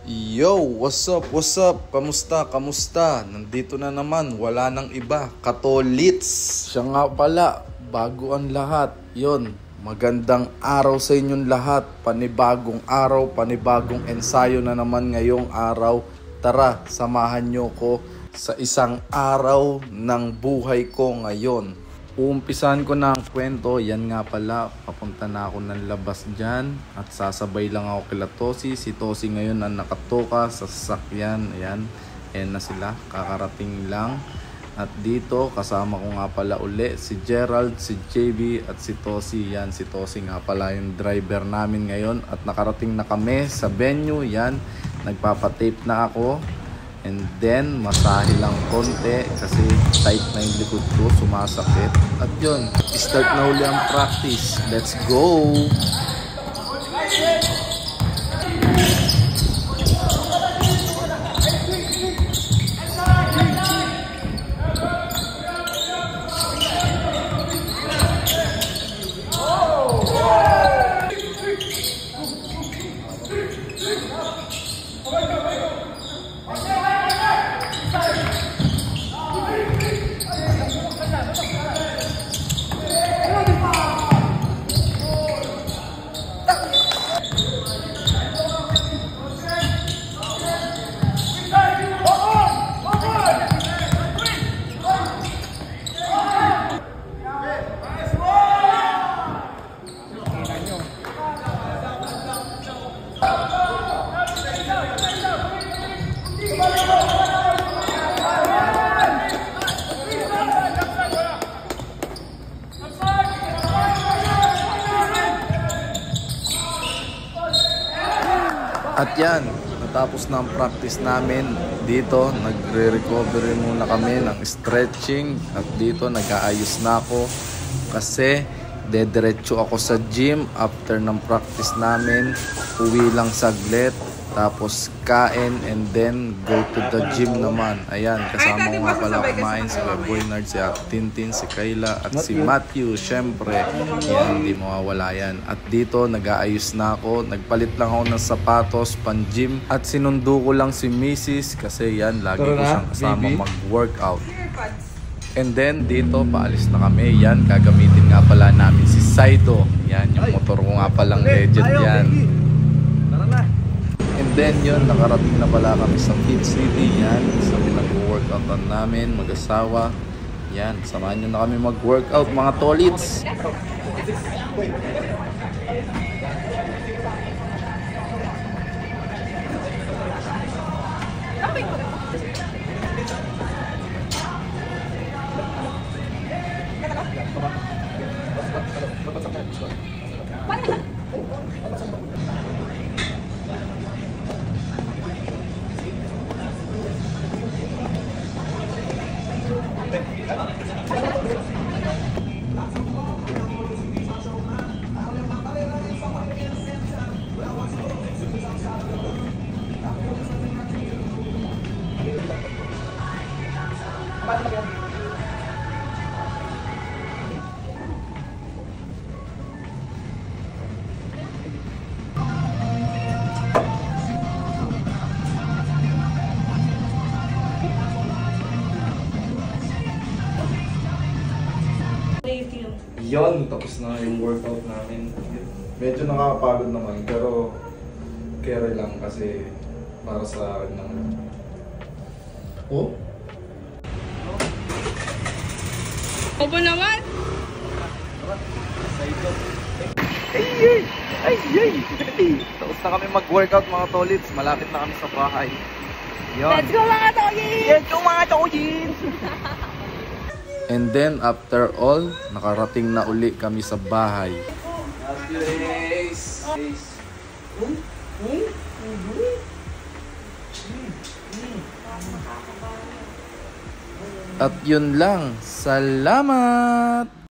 Yo, what's up, what's up? Kamusta, kamusta? Nandito na naman, wala nang iba, Katolits. Siya nga pala, bago ang lahat. Yon, magandang araw sa inyong lahat. Panibagong araw, panibagong ensayo na naman ngayong araw. Tara, samahan nyo ko sa isang araw ng buhay ko ngayon. Uumpisahan ko na ang kwento. Yan nga pala, papunta na ako ng labas dyan at sasabay lang ako kila Tosi. Si Tosi ngayon ang nakatoka sa sasakyan. Ayan na sila, kakarating lang. At dito kasama ko nga pala uli si Gerald, si JB at si Tosi. Yan, si Tosi nga pala yung driver namin ngayon. At nakarating na kami sa venue. Yan, nagpapatape na ako. And then, masahe lang konti kasi tight na yung likod ko, sumasakit. At yun, start na uli ang practice. Let's go! At yan, natapos na ang practice namin. Dito, nagre-recovery muna kami ng stretching. At dito, nag-aayos na ako. Kasi, dediretso ako sa gym after ng practice namin. Uwi lang saglit. Tapos, kain and then go to the gym naman. Ayan, kasama ko nga pala kumain si Boynard, si Tintin, si Kayla, at si Matthew. Syempre, yan, hindi mawawala yan. At dito, nag-aayos na ako. Nagpalit lang ako ng sapatos, pan-gym. At sinundo ko lang si Mrs. Kasi yan, lagi ko siyang kasama mag-workout. And then, dito, paalis na kami. Yan, gagamitin nga pala namin si Saido. Yan, yung motor ko nga palang legend yan. And then yun, nakarating na pala kami sa Fit City. Yan, sa pinag-workoutan namin, mag-asawa. Yan, samahan nyo na kami mag-workout mga tolits. Yon, tapos na yung workout namin. Medyo nakakapagod naman, pero carry lang kasi para sa akin naman. Oh? Opo naman! Ay! Tapos na kami mag-workout mga tolits. Malapit na kami sa bahay. Yon. Let's go mga togins! Let's go mga togins! And then after all, nakarating na uli kami sa bahay. At yun lang. Salamat!